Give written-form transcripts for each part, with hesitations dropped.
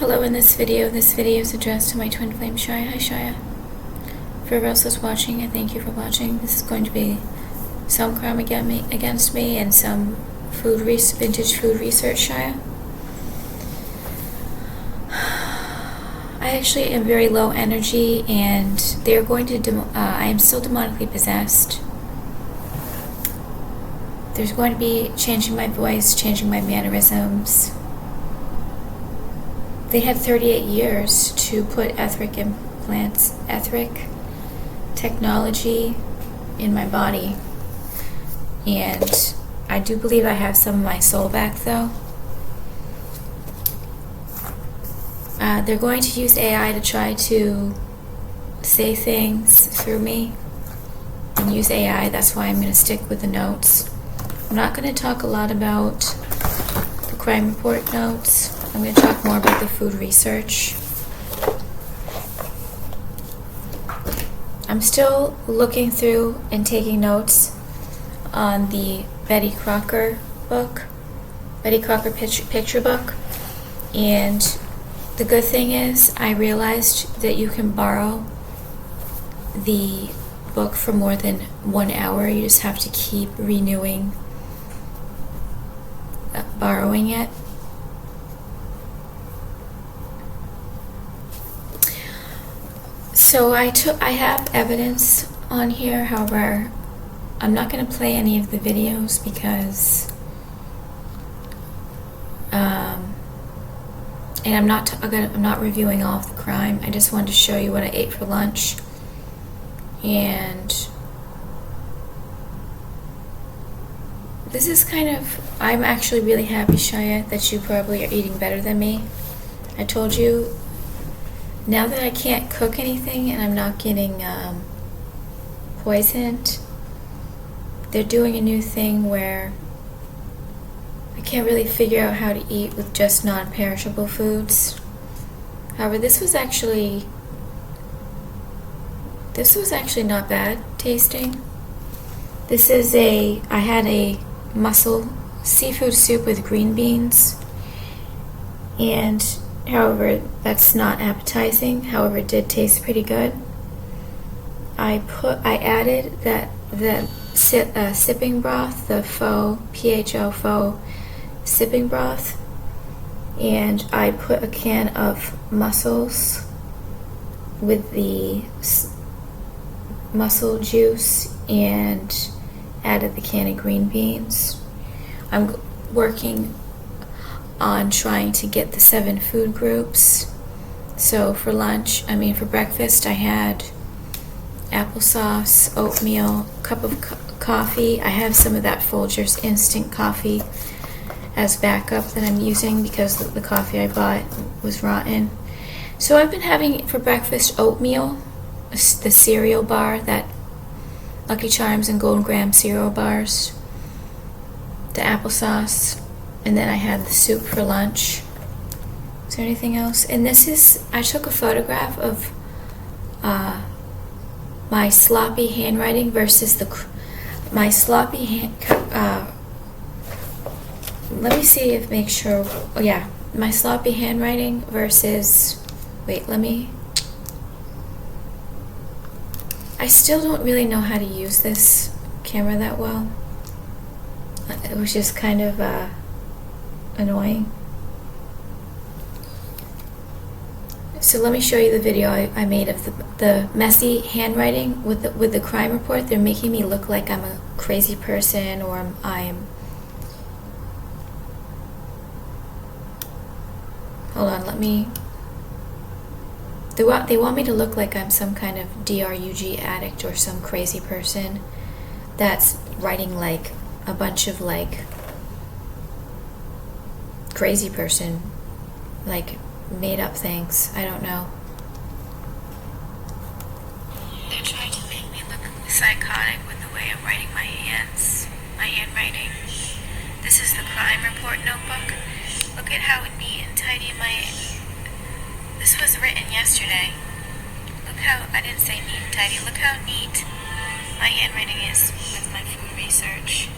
Hello, in this video is addressed to my twin flame Shia. Hi Shia. For everyone else watching, I thank you for watching. This is going to be some crime against me and some vintage food research, Shia. I actually am very low energy, and they're going to, I am still demonically possessed. There's going to be changing my voice, changing my mannerisms. They had 38 years to put etheric technology in my body. And I do believe I have some of my soul back, though. They're going to use AI to try to say things through me and use AI. That's why I'm going to stick with the notes. I'm not going to talk a lot about the crime report notes. I'm going to talk more about the food research. I'm still looking through and taking notes on the Betty Crocker book, Betty Crocker picture book. And the good thing is I realized that you can borrow the book for more than 1 hour. You just have to keep renewing, borrowing it. So I have evidence on here. However, I'm not going to play any of the videos because and I'm not reviewing all of the crime. I just wanted to show you what I ate for lunch. And this is I'm actually really happy, Shia, that you probably are eating better than me. I told you, now that I can't cook anything and I'm not getting poisoned, they're doing a new thing where I can't really figure out how to eat with just non-perishable foods. However, this was actually not bad tasting. I had a mussel seafood soup with green beans, and however, that's not appetizing. However, it did taste pretty good. I added the sipping broth, the PHO faux sipping broth, and I put a can of mussels with the mussel juice and added the can of green beans. I'm working on trying to get the 7 food groups. So for breakfast, I had applesauce, oatmeal, cup of coffee. I have some of that Folgers instant coffee as backup that I'm using because the coffee I bought was rotten. So I've been having for breakfast oatmeal, the cereal bar, that Lucky Charms and Golden Graham cereal bars, the applesauce, and then I had the soup for lunch. Is there anything else? And I took a photograph of my sloppy handwriting versus my sloppy let me see make sure. Oh yeah, my sloppy handwriting versus, I still don't really know how to use this camera that well. It was just kind of annoying. So let me show you the video I made of the messy handwriting with the crime report. They're making me look like I'm a crazy person, or hold on, they want me to look like I'm some kind of DRUG addict or some crazy person that's writing like a bunch of crazy person, made up things. I don't know. They're trying to make me look psychotic with the way I'm writing my handwriting. This is the crime report notebook. Look at how neat and tidy this was written yesterday. Look how, I didn't say neat and tidy, look how neat my handwriting is with my food research.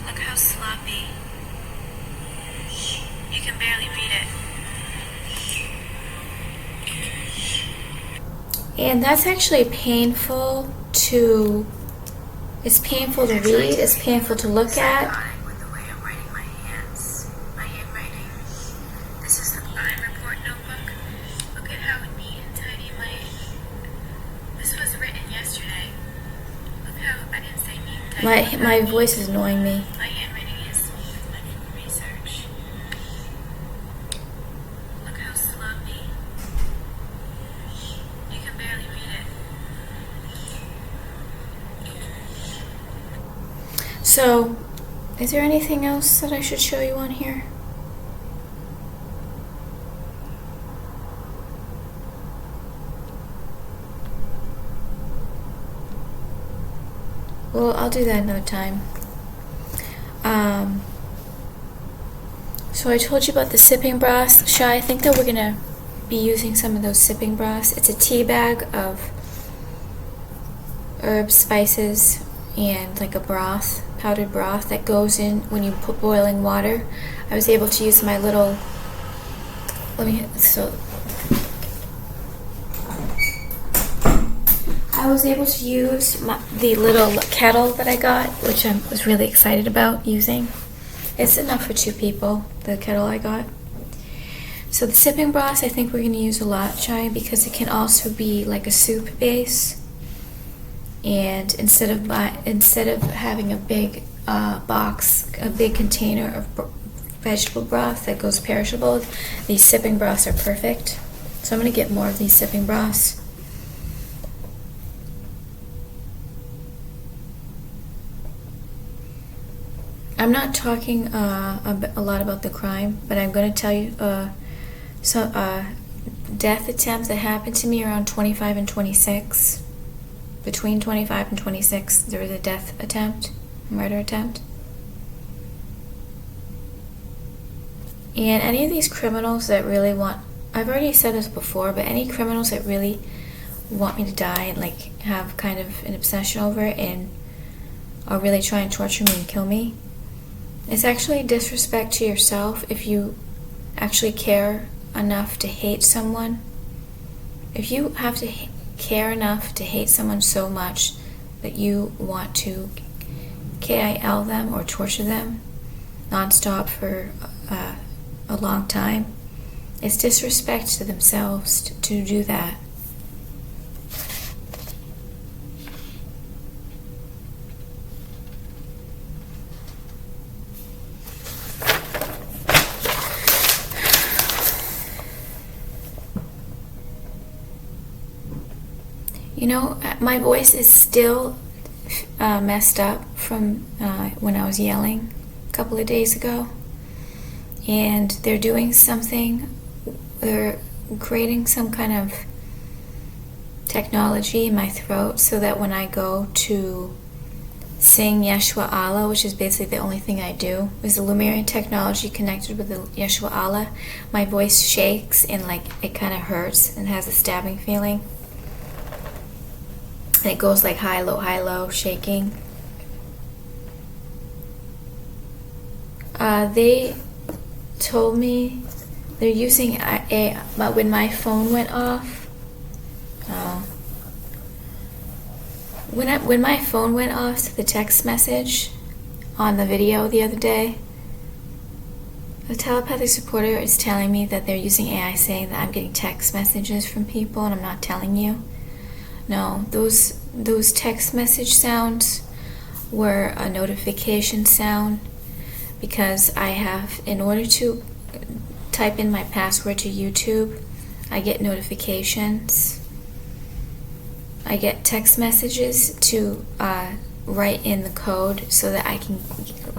Look how sloppy. You can barely read And that's actually it's painful to read, it's painful to look at. With the way I'm writing my hands, my handwriting. This is the crime report notebook. Look at how neat and tidy this was written yesterday. Look how I didn't say neat and tidy. My voice is annoying me. My handwriting is smooth. I didn't research. Look how sloppy. You can barely read it. So, is there anything else that I should show you on here? Well, I'll do that another time. So I told you about the sipping broth. Shy, I think that we're going to be using some of those sipping broths. It's a tea bag of herbs, spices, and like a broth, powdered broth that goes in when you put boiling water. I was able to use my little, I was able to use the little kettle that I got, which I was really excited about using. It's enough for 2 people, the kettle I got. So the sipping broth, I think we're going to use a lot, Shy, because it can also be like a soup base. And instead of having a big box, a big container of vegetable broth that goes perishable, these sipping broths are perfect. So I'm going to get more of these sipping broths. I'm not talking a lot about the crime, but I'm going to tell you some death attempts that happened to me around 25 and 26. Between 25 and 26, there was a death attempt, murder attempt. And any of these criminals that really I've already said this before, but any criminals that really want me to die and like have kind of an obsession over it and are really trying to torture me and kill me, it's actually a disrespect to yourself if you actually care enough to hate someone. If you have to care enough to hate someone so much that you want to KIL them or torture them nonstop for a long time, it's disrespect to themselves to do that. You know, my voice is still messed up from when I was yelling a couple of days ago. And they're doing something, they're creating some kind of technology in my throat so that when I go to sing Yeshua Allah, which is basically the only thing I do, is the Lumerian technology connected with the Yeshua Allah, my voice shakes and like it kind of hurts and has a stabbing feeling. And it goes like high, low, shaking. They told me they're using but when my phone went off, when my phone went off to the text message on the video the other day, the telepathic supporter is telling me that they're using AI, saying that I'm getting text messages from people and I'm not telling you. No, those text message sounds were a notification sound, because I have, in order to type in my password to YouTube, I get notifications. I get text messages to write in the code so that I can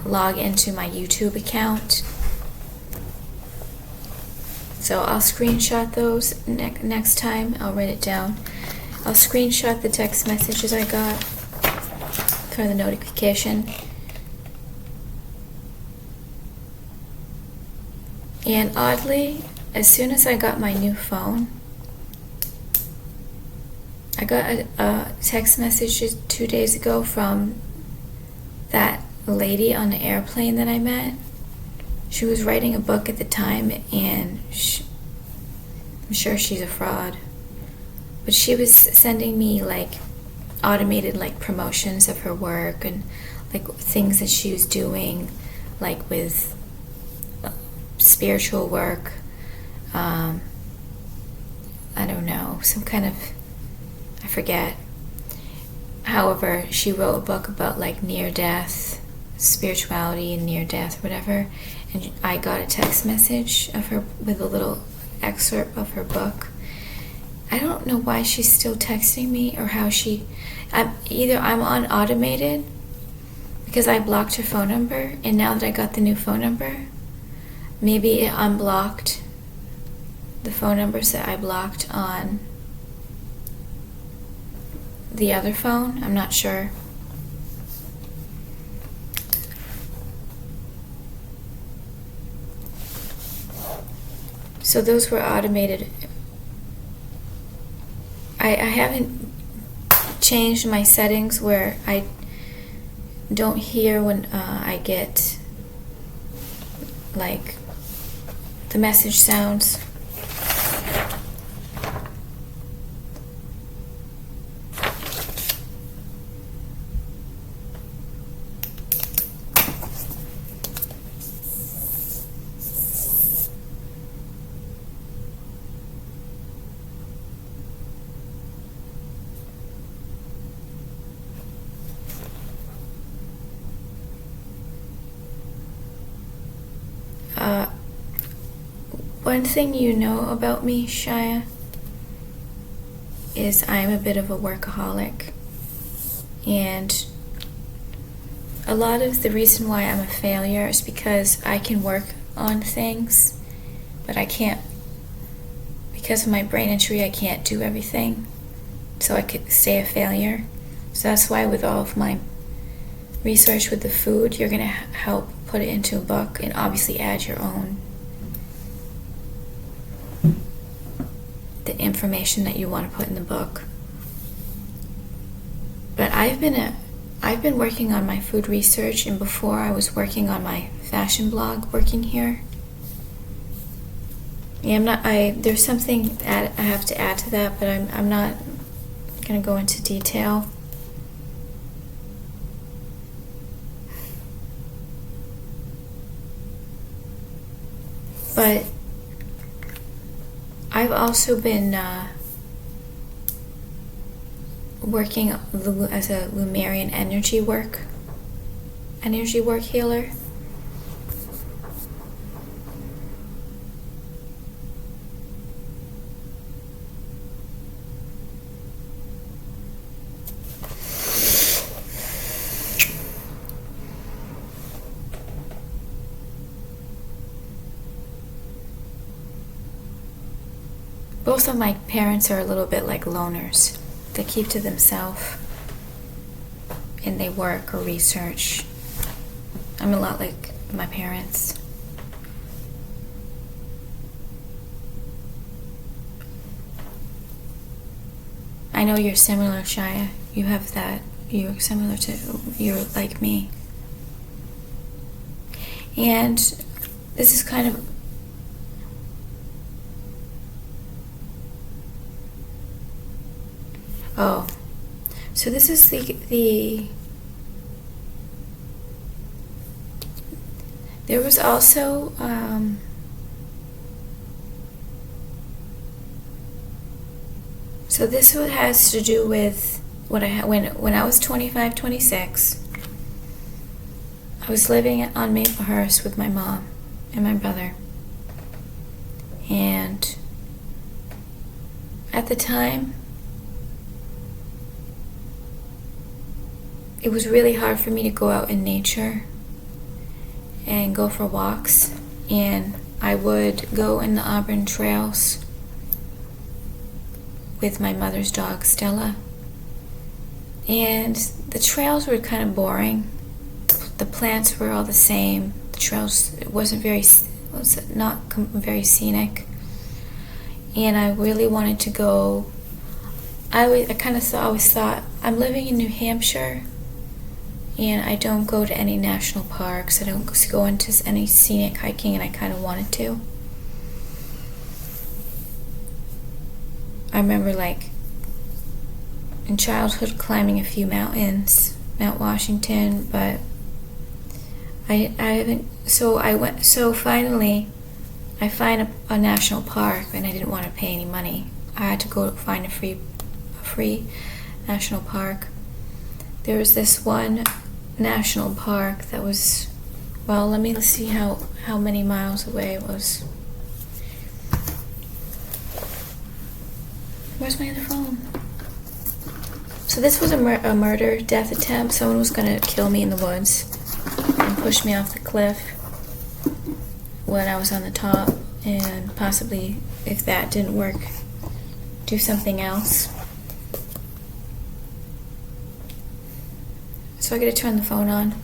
log into my YouTube account. So I'll screenshot those next time. I'll write it down. I'll screenshot the text messages I got for the notification. And oddly, as soon as I got my new phone, I got a text message 2 days ago from that lady on the airplane that I met. She was writing a book at the time, and I'm sure she's a fraud. but she was sending me like automated like promotions of her work and like things that she was doing, like with spiritual work. I don't know, some kind of, I forget. However, she wrote a book about like near death, spirituality and near death, whatever. And I got a text message of her with a little excerpt of her book. I don't know why she's still texting me or how I'm on automated because I blocked her phone number, and now that I got the new phone number, maybe it unblocked the phone numbers that I blocked on the other phone. I'm not sure. So those were automated. I haven't changed my settings where I don't hear when I get like the message sounds. One thing you know about me, Shia, is I'm a bit of a workaholic. And a lot of the reason why I'm a failure is because I can work on things, but I can't, because of my brain injury, I can't do everything. So I could stay a failure. So that's why with all of my research with the food, you're going to help put it into a book and obviously add your own, the information that you want to put in the book. But I've been working on my food research, and before I was working on my fashion blog working here. Yeah, there's something I have to add to that, but I'm not going to go into detail. But I've also been working as a Lumerian energy work healer. Both of my parents are a little bit like loners. They keep to themselves and they work or research. I'm a lot like my parents. I know you're similar, Shia. You have that. You're similar to, you're like me. And this is kind of, so this is the there was also so this has to do with what I had when I was 25, 26. I was living on Maplehurst with my mom and my brother, and at the time it was really hard for me to go out in nature and go for walks, and I would go in the Auburn trails with my mother's dog Stella, and the trails were kind of boring. The plants were all the same. The trails, it was not very scenic, and I really wanted to go. I always thought I'm living in New Hampshire, and I don't go to any national parks. I don't go into any scenic hiking, and I kind of wanted to. I remember like in childhood climbing a few mountains, Mount Washington, but I haven't. So finally, I find a national park, and I didn't want to pay any money. I had to go find a free national park. There was this one national park that was, well, let me see how many miles away it was. Where's my other phone? So this was a murder, death attempt. Someone was going to kill me in the woods and push me off the cliff when I was on the top, and possibly, if that didn't work, do something else. So I gotta turn the phone on.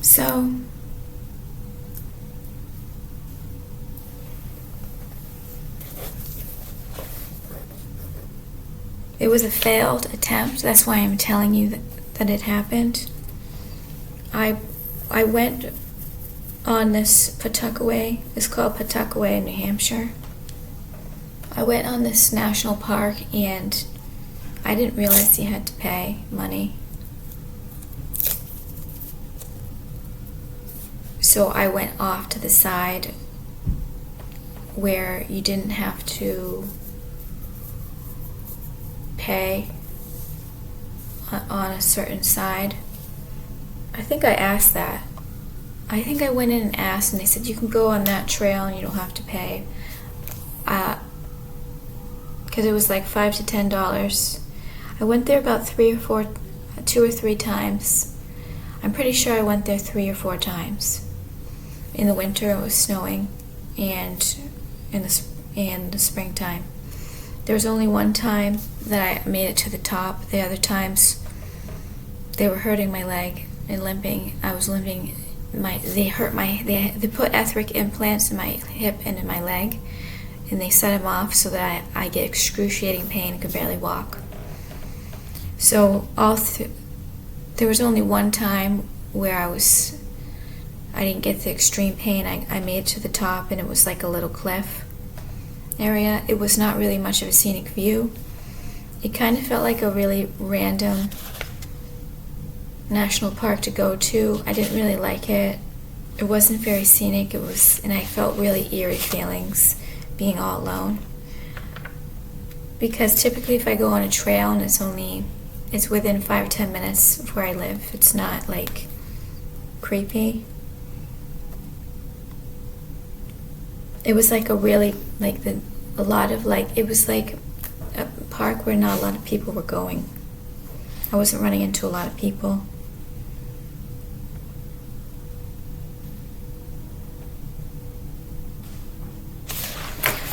So it was a failed attempt. That's why I'm telling you that it happened. I went on this Pawtuckaway. It's called Pawtuckaway in New Hampshire. I went on this national park, and I didn't realize you had to pay money. So I went off to the side where you didn't have to pay on a certain side. I think I asked that. I think I went in and asked, and they said you can go on that trail and you don't have to pay. Because it was like $5 to $10. I went there about 2 or 3 times. I'm pretty sure I went there 3 or 4 times. In the winter, it was snowing, and in the springtime. There was only one time that I made it to the top. The other times, they were hurting my leg and limping. I was limping. They put etheric implants in my hip and in my leg, and they set them off so that I get excruciating pain and could barely walk. So there was only one time where I didn't get the extreme pain. I made it to the top, and it was like a little cliff area. It was not really much of a scenic view. It kind of felt like a really random national park to go to. I didn't really like it. It wasn't very scenic. And I felt really eerie feelings being all alone. Because typically if I go on a trail and it's within 5 or 10 minutes of where I live, it's not like creepy. It was like it was like a park where not a lot of people were going. I wasn't running into a lot of people.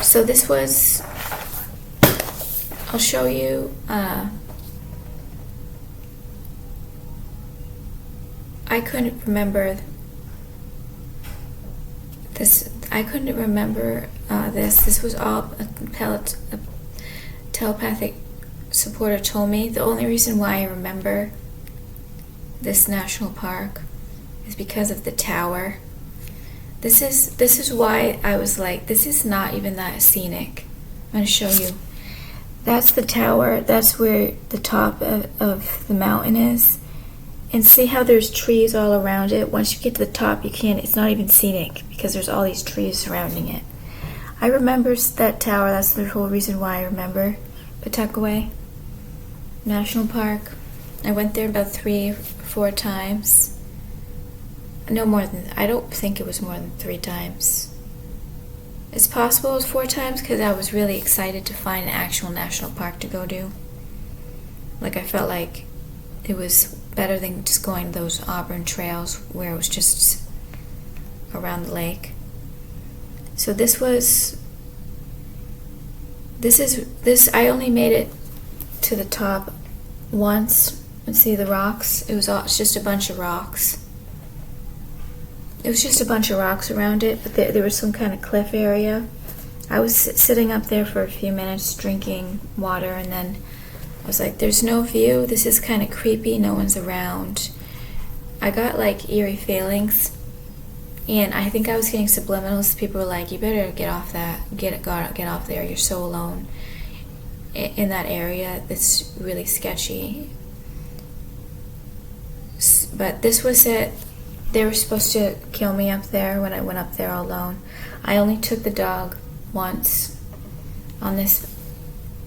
So this was, I'll show you, I couldn't remember this. I couldn't remember this. This was all a telepathic supporter told me. The only reason why I remember this national park is because of the tower. This is why I was like, this is not even that scenic. I'm going to show you. That's the tower. That's where the top of the mountain is. And see how there's trees all around it? Once you get to the top, it's not even scenic because there's all these trees surrounding it. I remember that tower. That's the whole reason why I remember Pawtuckaway National Park. I went there about 3 or 4 times. No more than, I don't think it was more than 3 times. It's possible it was 4 times because I was really excited to find an actual national park to go to. Like, I felt like it was better than just going those Auburn trails where it was just around the lake. So I only made it to the top once. And see the rocks? It's just a bunch of rocks. It was just a bunch of rocks around it, but there was some kind of cliff area. I was sitting up there for a few minutes drinking water, and then I was like, there's no view. This is kind of creepy. No one's around. I got like eerie feelings, and I think I was getting subliminals. People were like, you better get off that. Get off there. You're so alone. in that area that's really sketchy. But this was it. They were supposed to kill me up there when I went up there alone. I only took the dog once on this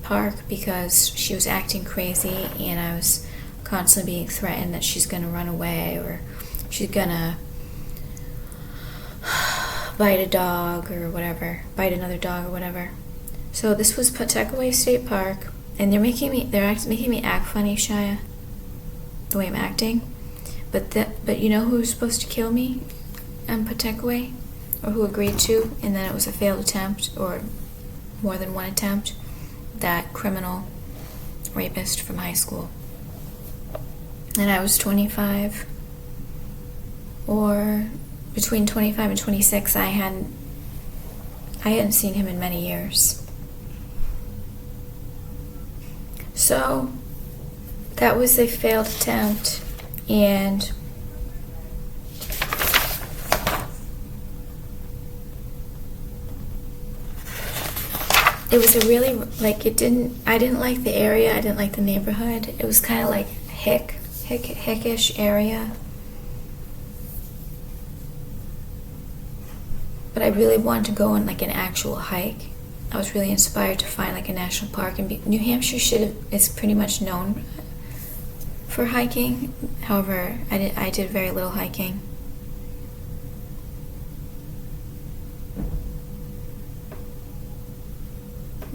park because she was acting crazy and I was constantly being threatened that she's going to run away or she's going to bite a dog or whatever, bite another dog or whatever. So this was Pawtuckaway State Park, and they're making me act funny, Shia, the way I'm acting. But you know who's supposed to kill me on Pawtuckaway, or who agreed to, and then it was a failed attempt or more than one attempt? That criminal rapist from high school. And I was 25, or between 25 and 26. I hadn't seen him in many years. So that was a failed attempt, and it was a really, like, I didn't like the area, I didn't like the neighborhood. It was kind of like hickish area. But I really wanted to go on like an actual hike. I was really inspired to find like a national park, and New Hampshire is pretty much known for hiking. However, I did very little hiking.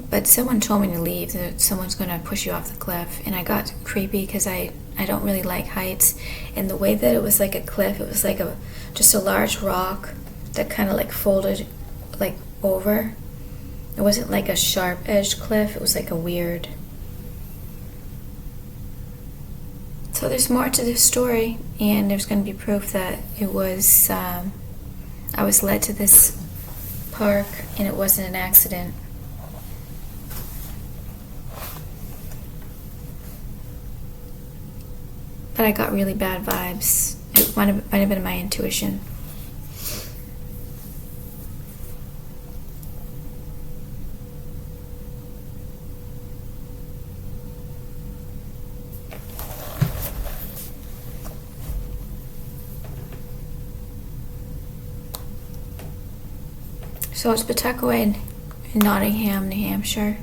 But someone told me to leave, that someone's going to push you off the cliff, and I got creepy because I don't really like heights. And the way that it was like a cliff, it was like just a large rock that kind of like folded like over. It wasn't like a sharp edged cliff, it was like a weird. So there's more to this story, and there's going to be proof that it was I was led to this park and it wasn't an accident. But I got really bad vibes. It might have been my intuition. So it's Pawtuckaway in Nottingham, New Hampshire.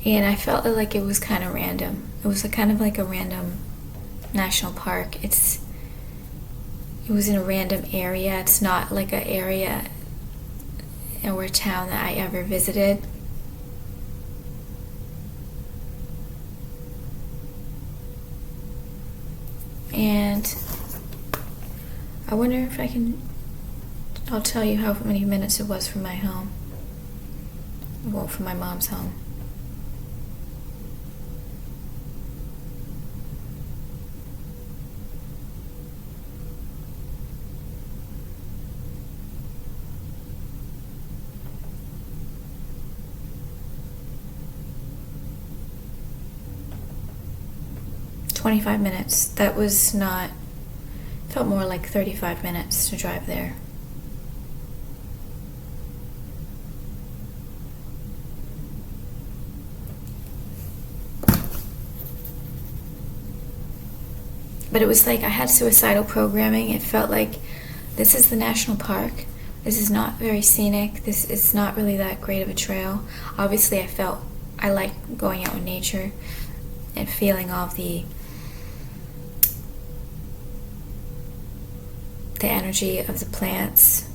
And I felt like it was kind of random. It was kind of like a random national park. It was in a random area. It's not like an area or a town that I ever visited. And I wonder if I'll tell you how many minutes it was from my home. Well, from my mom's home. "25 minutes. That was not, felt more like 35 minutes to drive there. But it was like I had suicidal programming. It felt like this is the national park. This is not very scenic. This is not really that great of a trail. Obviously, I like going out in nature and feeling all of the energy of the plants.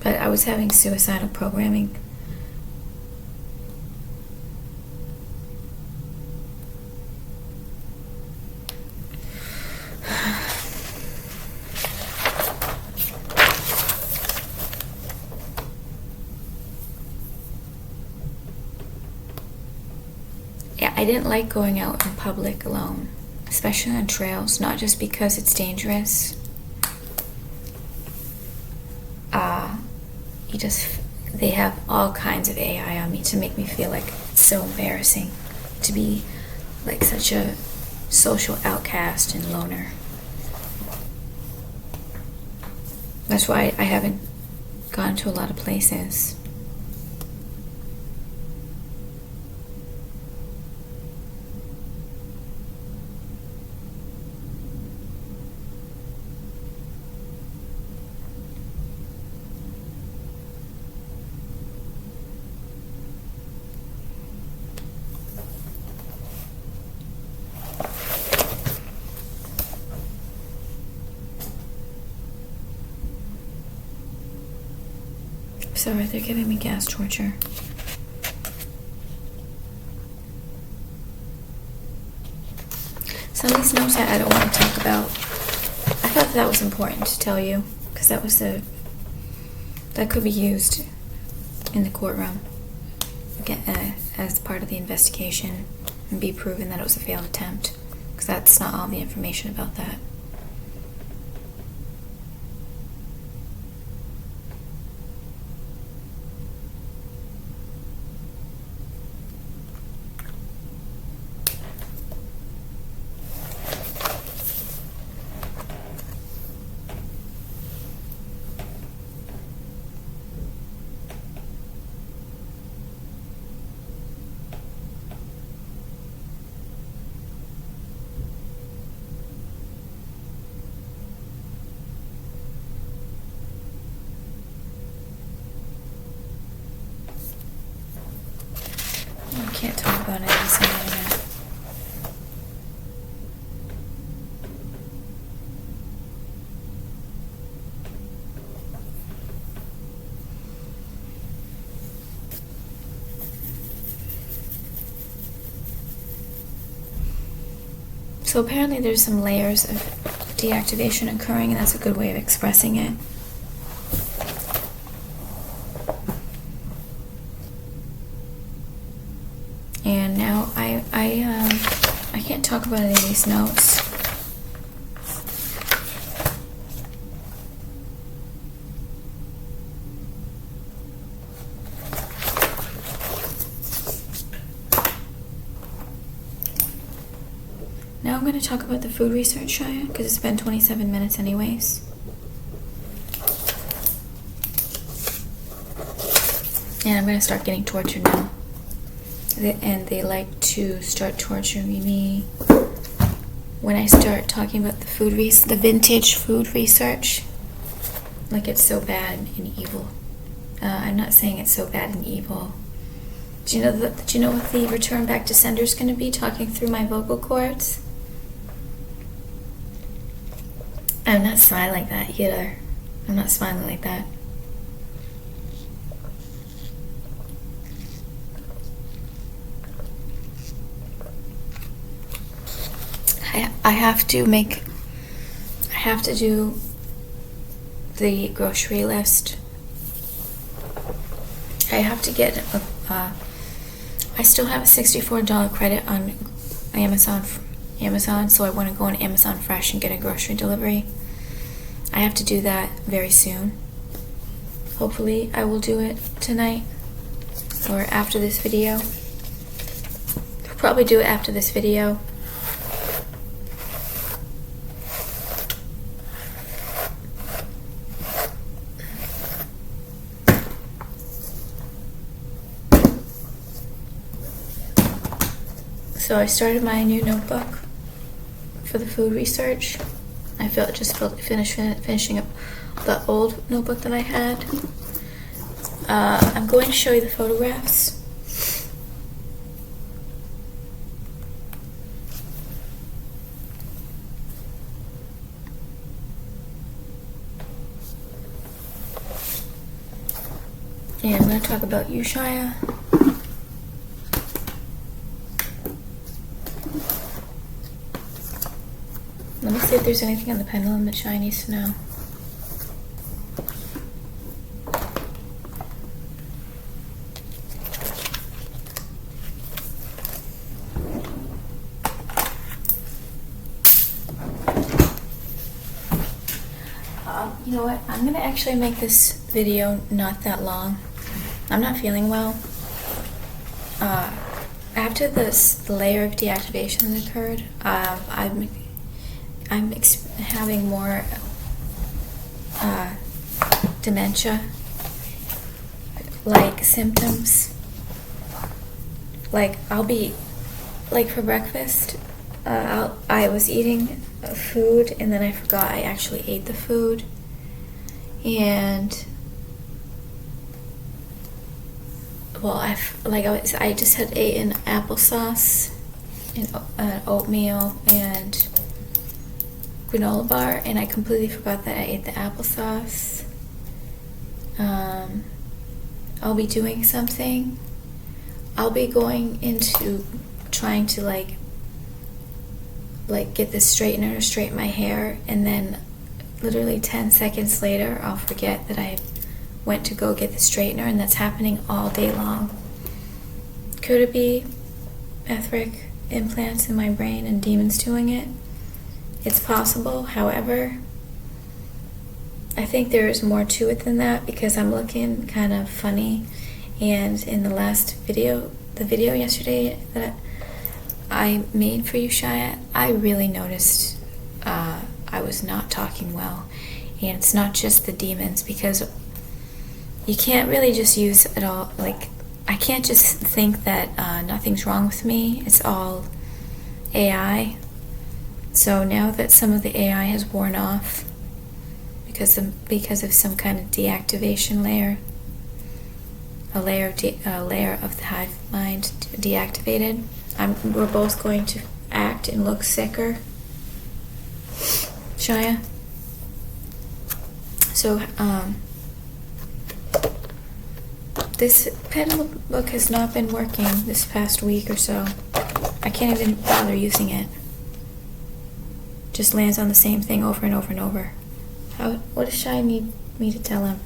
But I was having suicidal programming. Yeah, I didn't like going out in public alone, especially on trails, not just because it's dangerous. They have all kinds of AI on me to make me feel like It's so embarrassing to be like such a social outcast and loner. That's why I haven't gone to a lot of places. Sorry, they're giving me gas torture. Some of these notes I don't want to talk about. I thought that was important to tell you, because that could be used in the courtroom as part of the investigation and be proven that it was a failed attempt, because that's not all the information about that. I can't talk about it on the internet. So apparently there's some layers of deactivation occurring, and that's a good way of expressing it. And now I can't talk about any of these notes. Now I'm going to talk about the food research, Shia, because it's been 27 minutes anyways. And I'm going to start getting tortured now. And they like to start torturing me when I start talking about the vintage food research. Like it's so bad and evil. I'm not saying it's so bad and evil. Do you know what the return back to sender is going to be? Talking through my vocal cords. I'm not smiling like that either. I'm not smiling like that. I have to do the grocery list. I have to get I still have a $64 credit on Amazon, so I want to go on Amazon Fresh and get a grocery delivery. I have to do that very soon. Hopefully I will do it tonight or after this video. I'll probably do it after this video. So I started my new notebook for the food research. I finishing up the old notebook that I had. I'm going to show you the photographs. And I'm going to talk about you, Shia. Let me see if there's anything on the pendulum that Shia needs to know. You know what? I'm going to actually make this video not that long. I'm not feeling well. after this layer of deactivation that occurred, I'm having more dementia-like symptoms. Like I'll be, like for breakfast, I was eating food and then I forgot I actually ate the food, and well, I just had eaten applesauce and oatmeal and granola bar, and I completely forgot that I ate the applesauce. I'll be doing something. I'll be going into trying to like get this straightener to straighten my hair, and then literally 10 seconds later I'll forget that I went to go get the straightener, and that's happening all day long. Could it be etheric implants in my brain and demons doing it? It's possible. However, I think there is more to it than that, because I'm looking kind of funny, and in the last video, the video yesterday that I made for you, Shia, I really noticed I was not talking well. And it's not just the demons, because you can't really just use it all, like, I can't just think that nothing's wrong with me. It's all AI. So now that some of the AI has worn off because of some kind of deactivation layer, a layer of the hive mind deactivated, we're both going to act and look sicker, Shia. So this pendulum book has not been working this past week or so. I can't even bother using it. Just lands on the same thing over and over and over. What does Shai need me to tell him?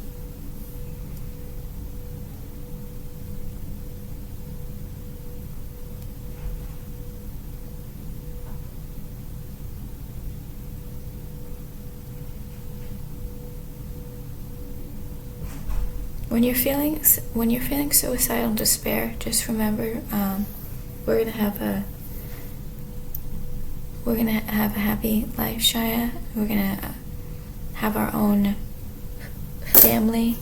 When you're feeling suicidal and despair, just remember, we're gonna have a happy life, Shia. We're gonna have our own family.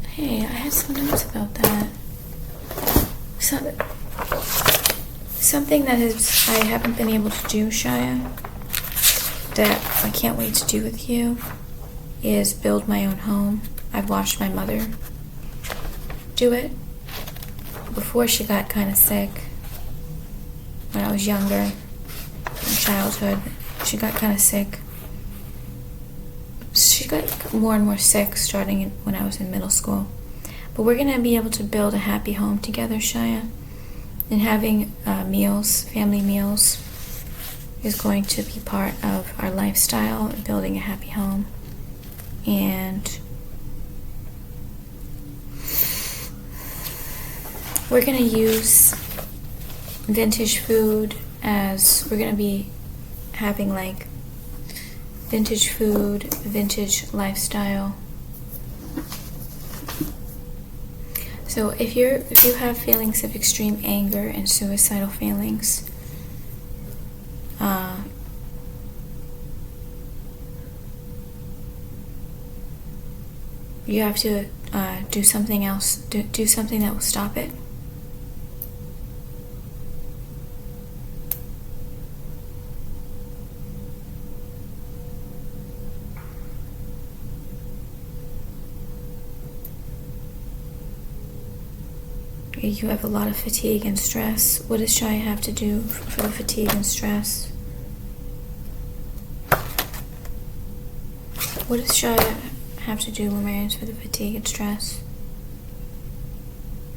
Hey, I had some notes about that. Something that I haven't been able to do, Shia, that I can't wait to do with you, is build my own home. I've watched my mother do it before she got kind of sick. When I was younger, in childhood, she got kind of sick. She got more and more sick starting when I was in middle school. But we're going to be able to build a happy home together, Shia. And having family meals, is going to be part of our lifestyle, building a happy home. And we're going to use vintage food, as we're going to be having like vintage food, vintage lifestyle. So if you have feelings of extreme anger and suicidal feelings, you have to do something else. Do something that will stop it. You have a lot of fatigue and stress. What does Shai have to do for the fatigue and stress? What does Shai have to do, Lemurians, for the fatigue and stress?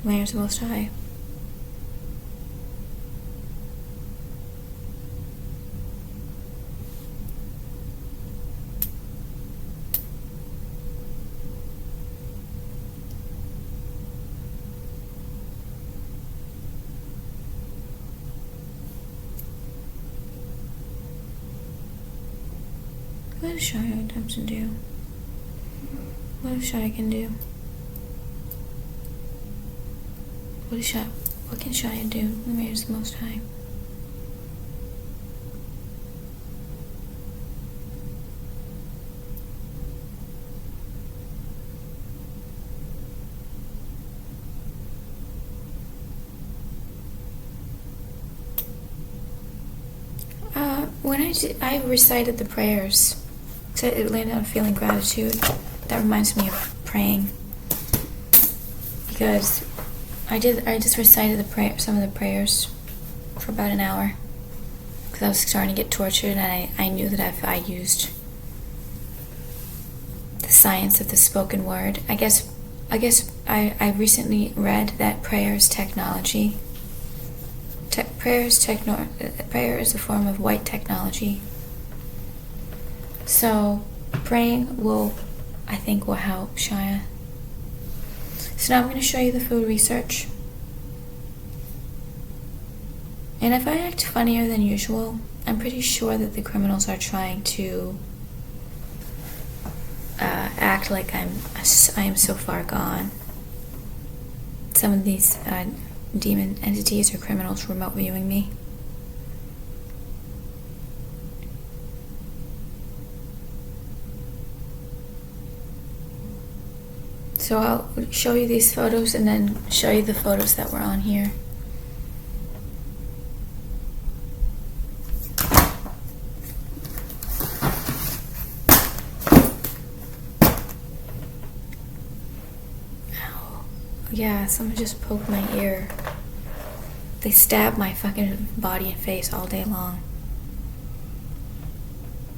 Lemurians the Most High. What does Shai have to do? What if Shai can do? What can Shia do when there's the Most High? I recited the prayers. So it landed on feeling gratitude. That reminds me of praying, because I just recited some of the prayers for about an hour, because I was starting to get tortured, and I knew that if I used the science of the spoken word, I guess I recently read that prayer is technology. Prayer is a form of white technology. So praying I think will help Shia. So now I'm going to show you the food research. And if I act funnier than usual, I'm pretty sure that the criminals are trying to act like I am so far gone. Some of these demon entities or criminals remote viewing me. So I'll show you these photos and then show you the photos that were on here. Ow. Yeah, someone just poked my ear. They stab my fucking body and face all day long.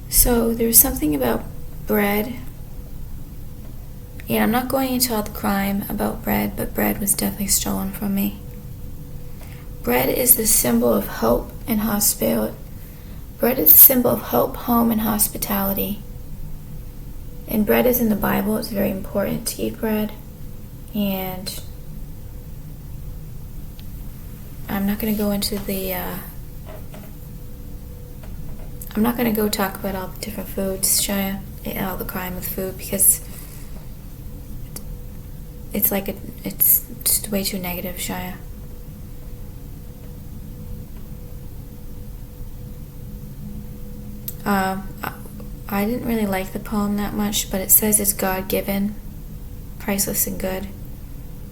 So there's something about bread. And I'm not going into all the crime about bread, but bread was definitely stolen from me. Bread is the symbol of hope and hospitality. Bread is the symbol of hope, home, and hospitality. And bread is in the Bible. It's very important to eat bread. And I'm not going to go into I'm not going to go talk about all the different foods, Shia, and all the crime with food, because it's just way too negative, Shia. I didn't really like the poem that much, but it says it's God-given, priceless and good.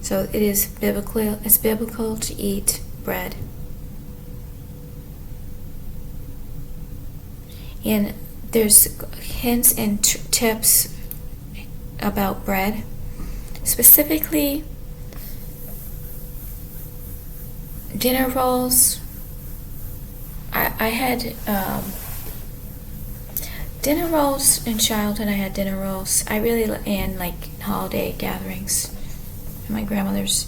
So it is biblical. It's biblical to eat bread. And there's hints and tips about bread. Specifically, dinner rolls. I had dinner rolls in childhood. I had dinner rolls. And like holiday gatherings at my grandmother's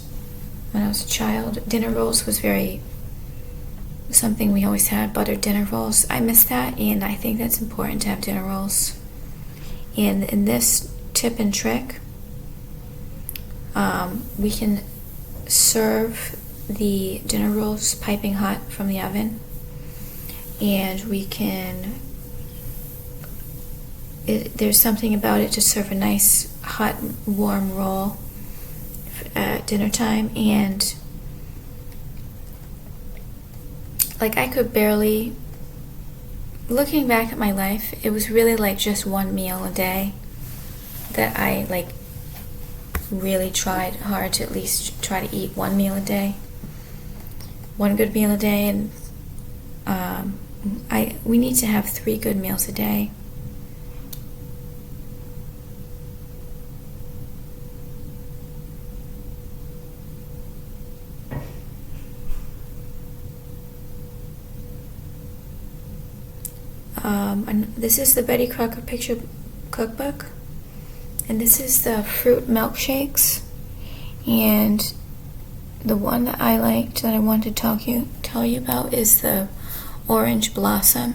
when I was a child. Dinner rolls was something we always had, buttered dinner rolls. I miss that, and I think that's important to have dinner rolls. And in this tip and trick, we can serve the dinner rolls piping hot from the oven, and we can there's something about it to serve a nice hot warm roll at dinner time. And like, I could barely, looking back at my life, it was really like just one meal a day that I like really tried hard to at least try to eat one meal a day, one good meal a day. And we need to have 3 good meals a day. And this is the Betty Crocker Picture Cookbook, and this is the fruit milkshakes. And the one that I liked that I wanted to tell you about is the Orange Blossom.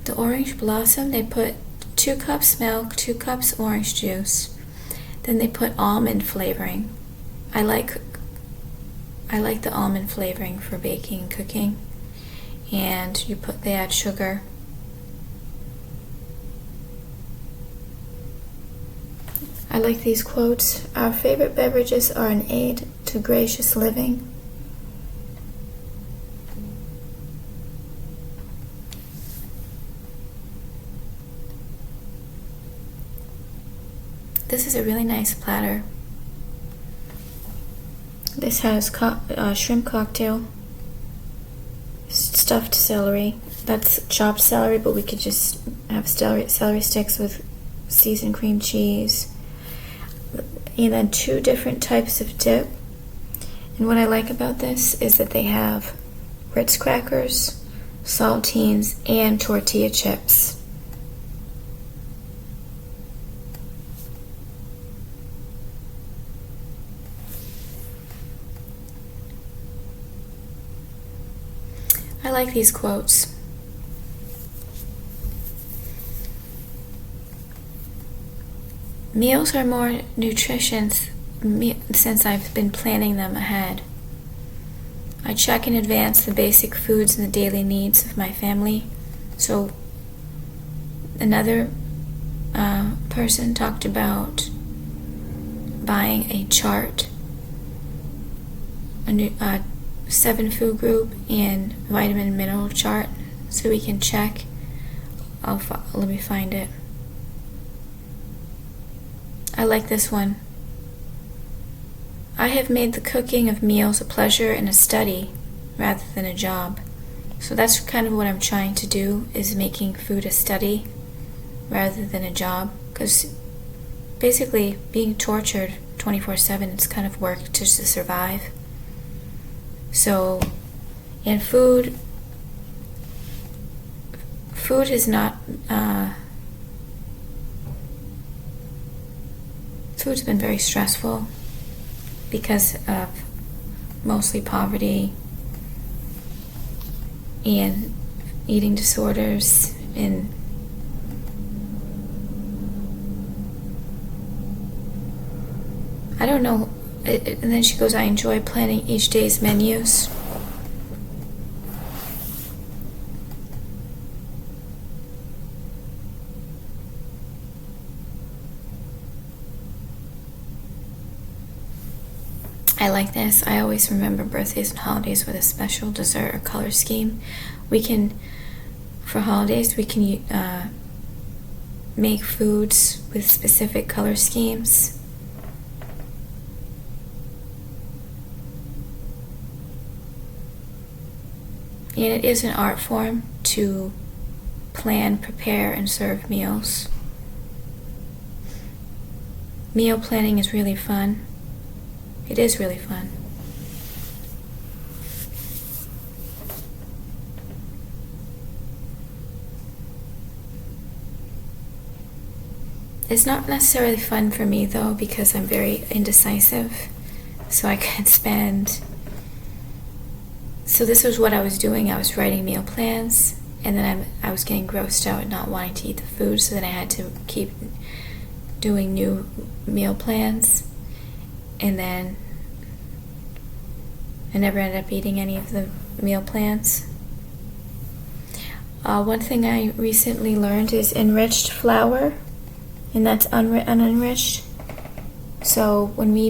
The Orange Blossom, they put 2 cups milk, 2 cups orange juice. Then they put almond flavoring. I like I like the almond flavoring for baking and cooking. And they add sugar. I like these quotes. Our favorite beverages are an aid to gracious living. This is a really nice platter. This has shrimp cocktail, stuffed celery. That's chopped celery, but we could just have celery sticks with seasoned cream cheese. And then 2 different types of dip. And what I like about this is that they have Ritz crackers, saltines, and tortilla chips. I like these quotes. Meals are more nutritious since I've been planning them ahead. I check in advance the basic foods and the daily needs of my family. So another person talked about buying a chart, a 7 food group and vitamin and mineral chart so we can check. Let me find it. I like this one. I have made the cooking of meals a pleasure and a study rather than a job. So that's kind of what I'm trying to do, is making food a study rather than a job. Because basically being tortured 24/7, it's kind of work just to survive. So, and food is not, food's been very stressful because of mostly poverty and eating disorders and I don't know. And then she goes, I enjoy planning each day's menus. I like this. I always remember birthdays and holidays with a special dessert or color scheme. For holidays, we can make foods with specific color schemes. And it is an art form to plan, prepare, and serve meals. Meal planning is really fun. It is really fun. It's not necessarily fun for me though, because I'm very indecisive. So I can spend... So this was what I was doing. I was writing meal plans, and then I was getting grossed out at not wanting to eat the food, so then I had to keep doing new meal plans. And then I never ended up eating any of the meal plans. One thing I recently learned is enriched flour, and that's unenriched. So when we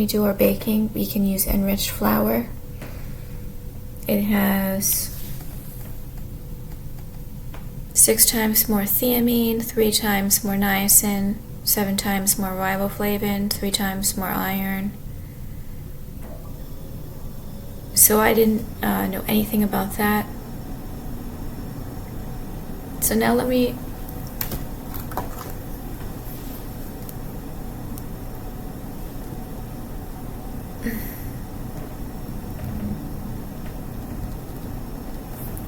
do our baking, we can use enriched flour. It has 6 times more thiamine, 3 times more niacin, 7 times more riboflavin, 3 times more iron. So I didn't know anything about that. So now let me...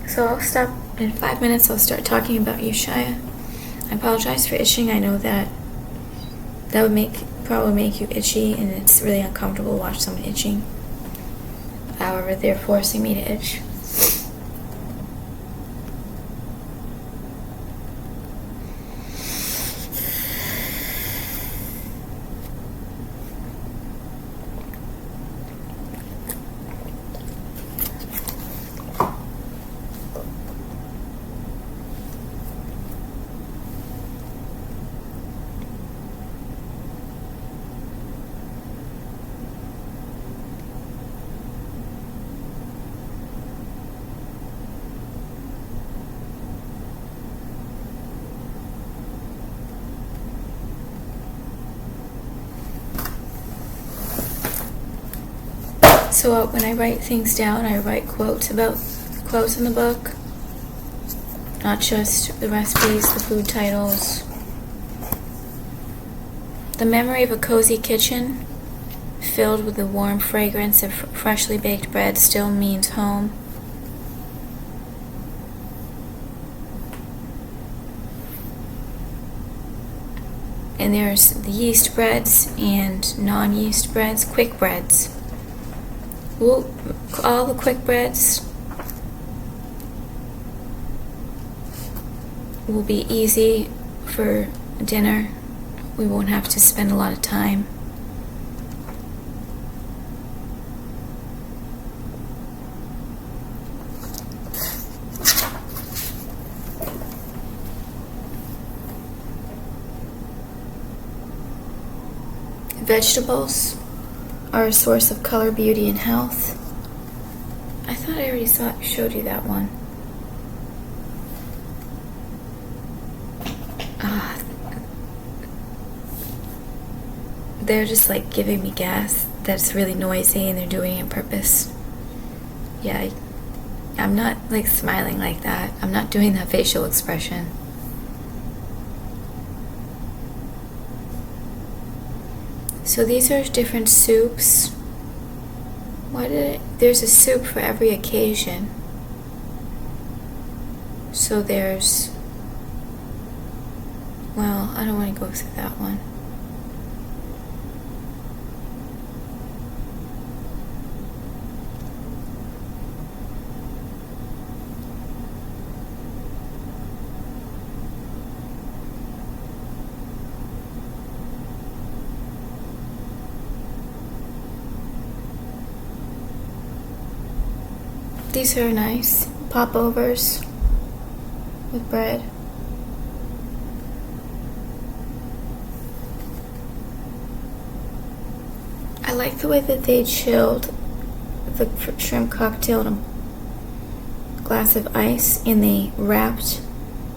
So I'll stop in 5 minutes. I'll start talking about Ushaya. I apologize for itching. I know that would probably make you itchy, and it's really uncomfortable to watch someone itching. However, they're forcing me to itch. So when I write things down, I write quotes in the book, not just the recipes, the food titles. The memory of a cozy kitchen filled with the warm fragrance of freshly baked bread still means home. And there's the yeast breads and non-yeast breads, quick breads. All the quick breads will be easy for dinner. We won't have to spend a lot of time. Vegetables are a source of color, beauty, and health. I thought I already showed you that one. They're just like giving me gas. That's really noisy and they're doing it on purpose. Yeah, I'm not like smiling like that. I'm not doing that facial expression. So these are different soups. There's a soup for every occasion. So there's, well, I don't want to go through that one. These are nice popovers with bread. I like the way that they chilled the shrimp cocktail in a glass of ice, and they wrapped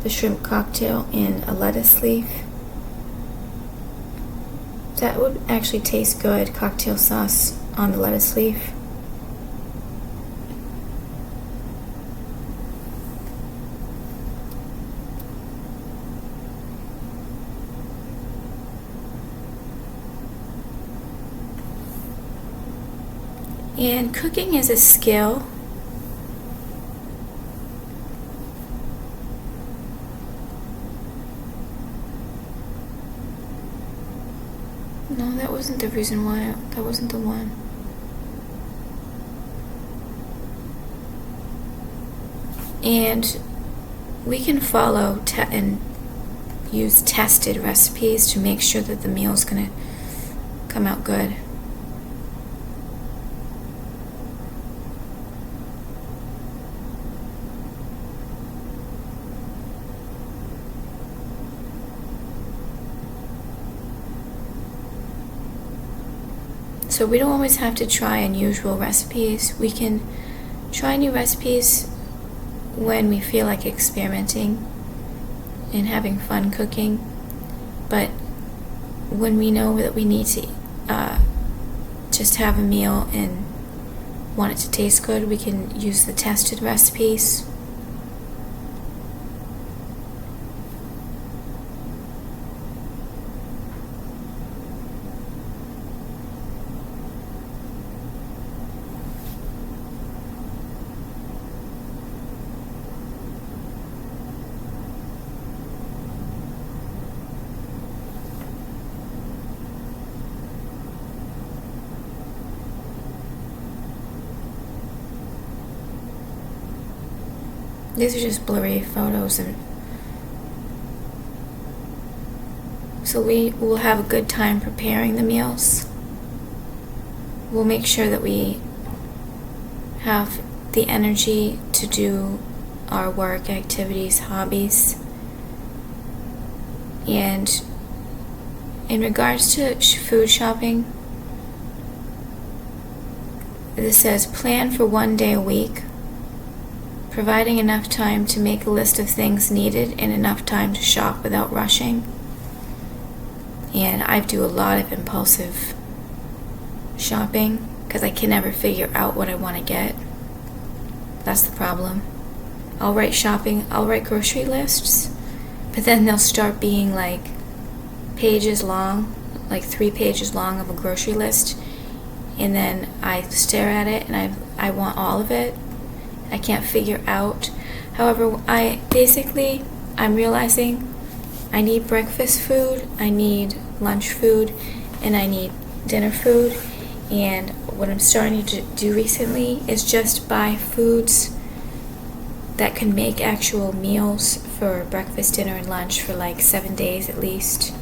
the shrimp cocktail in a lettuce leaf. That would actually taste good, cocktail sauce on the lettuce leaf. And cooking is a skill. No, that wasn't the reason why. That wasn't the one. And we can follow and use tested recipes to make sure that the meal is going to come out good. So we don't always have to try unusual recipes. We can try new recipes when we feel like experimenting and having fun cooking. But when we know that we need to just have a meal and want it to taste good, we can use the tested recipes. These are just blurry photos, and so we will have a good time preparing the meals. We'll make sure that we have the energy to do our work, activities, hobbies. And in regards to food shopping, this says plan for 1 day a week, providing enough time to make a list of things needed and enough time to shop without rushing. And I do a lot of impulsive shopping because I can never figure out what I want to get. That's the problem. I'll write grocery lists, but then they'll start being like pages long, like 3 pages long of a grocery list, and then I stare at it and I want all of it. I can't figure out. However, I'm realizing I need breakfast food, I need lunch food, and I need dinner food. And what I'm starting to do recently is just buy foods that can make actual meals for breakfast, dinner, and lunch for like 7 days at least.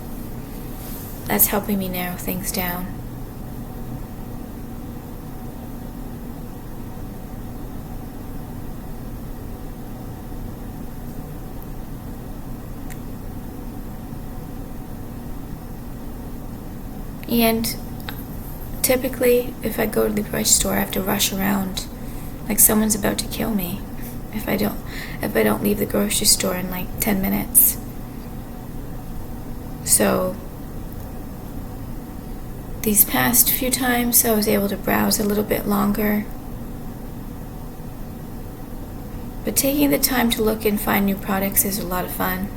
That's helping me narrow things down. And typically, if I go to the grocery store, I have to rush around like someone's about to kill me if I don't leave the grocery store in like 10 minutes. So these past few times I was able to browse a little bit longer. But taking the time to look and find new products is a lot of fun.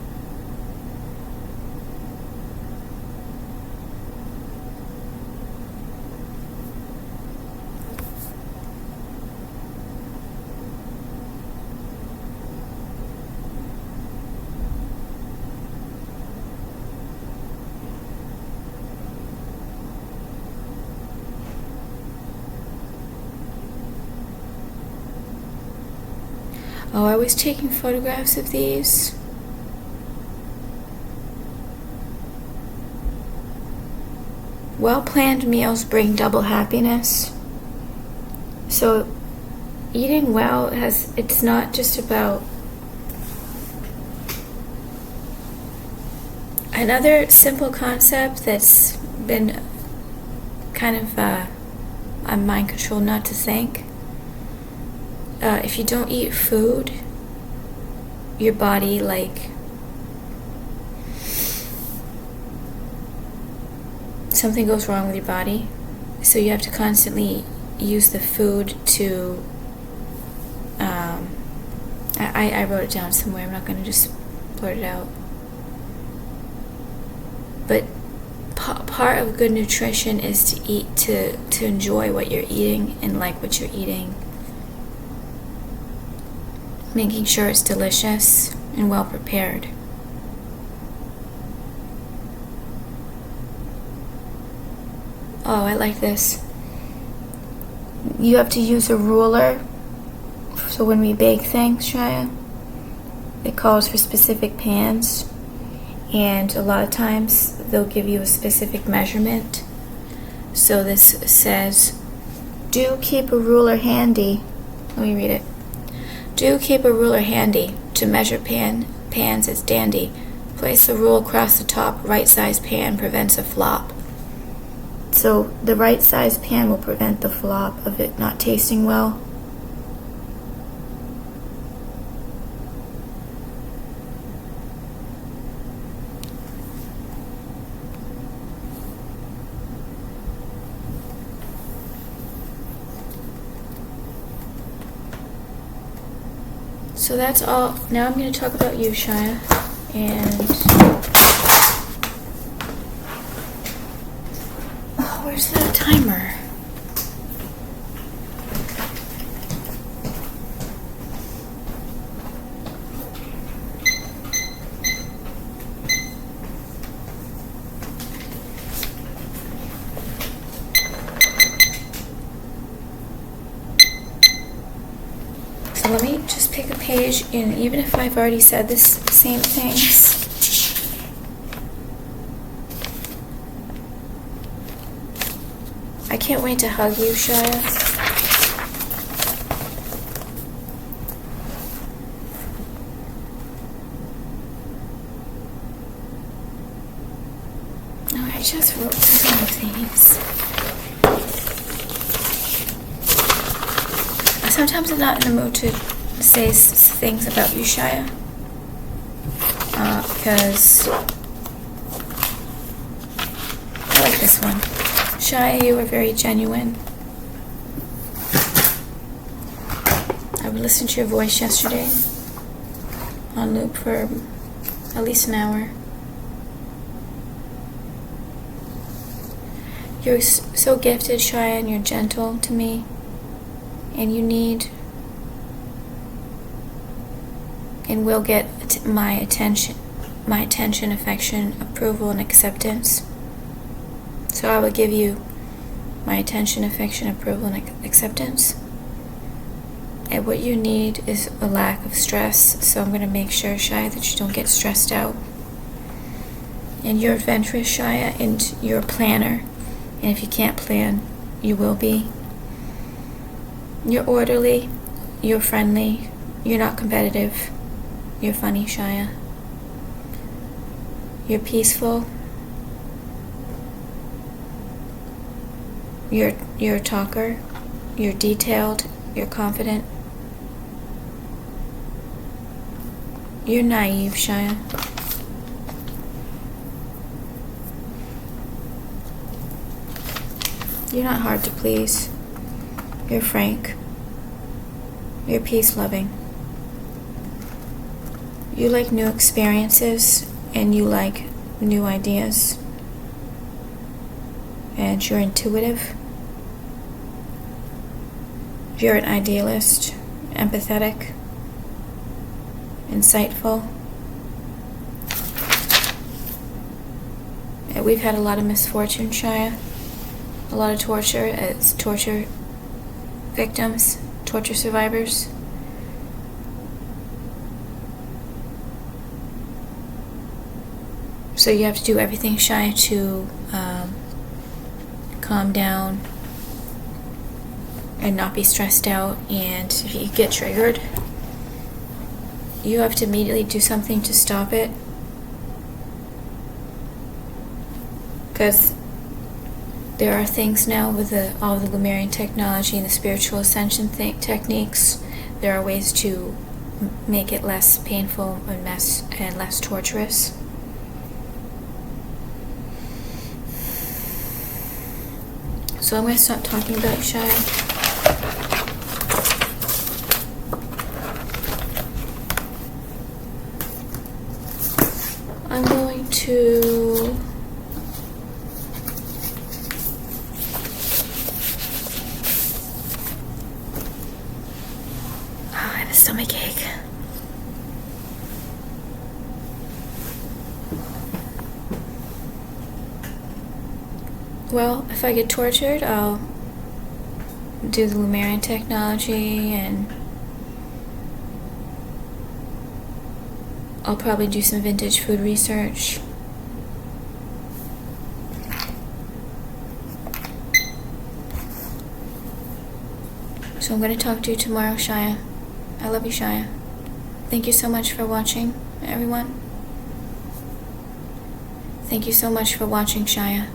Oh, I was taking photographs of these. Well-planned meals bring double happiness. So eating well it's not just about. Another simple concept that's been kind of on mind control not to think. If you don't eat food, your body something goes wrong with your body. So you have to constantly use the food to I wrote it down somewhere. I'm not going to just blurt it out. But part of good nutrition is to eat to enjoy what you're eating and like what you're eating. Making sure it's delicious and well prepared. Oh, I like this. You have to use a ruler. So when we bake things, Shia, it calls for specific pans. And a lot of times they'll give you a specific measurement. So this says, do keep a ruler handy. Let me read it. Do keep a ruler handy. To measure pans is dandy. Place the rule across the top. Right size pan prevents a flop. So the right size pan will prevent the flop of it not tasting well. So that's all. Now I'm going to talk about you, Shia. And where's the timer? So let me just pick a page, and even if I've already said the same things, I can't wait to hug you, Shia. Oh, I just wrote some of these. Sometimes I'm not in the mood to say things about you, Shia, because I like this one. Shia, you are very genuine. listened to your voice yesterday on loop for at least an hour. You're so gifted, Shia, and you're gentle to me. And you need and will get my attention, affection, approval, and acceptance. So I will give you my attention, affection, approval, and acceptance. And what you need is a lack of stress. So I'm going to make sure, Shia, that you don't get stressed out. And you're adventurous, Shia, and you're a planner. And if you can't plan, you will be. You're orderly. You're friendly. You're not competitive. You're funny, Shia. You're peaceful. You're a talker. You're detailed. You're confident. You're naive, Shia. You're not hard to please. You're frank. You're peace-loving. You like new experiences and you like new ideas. And you're intuitive. You're an idealist, empathetic, insightful. And we've had a lot of misfortune, Shia. A lot of torture as torture victims, torture survivors. So you have to do everything, Shia, to calm down and not be stressed out. And if you get triggered, you have to immediately do something to stop it. Because there are things now with all the Lemurian technology and the spiritual ascension techniques. There are ways to make it less painful and less torturous. So I'm going to stop talking about you, Shia. I'm going to I have a stomach ache. Well, if I get tortured, I'll do the Lemurian technology and I'll probably do some vintage food research. So I'm going to talk to you tomorrow, Shia. I love you, Shia. Thank you so much for watching, everyone. Thank you so much for watching, Shia.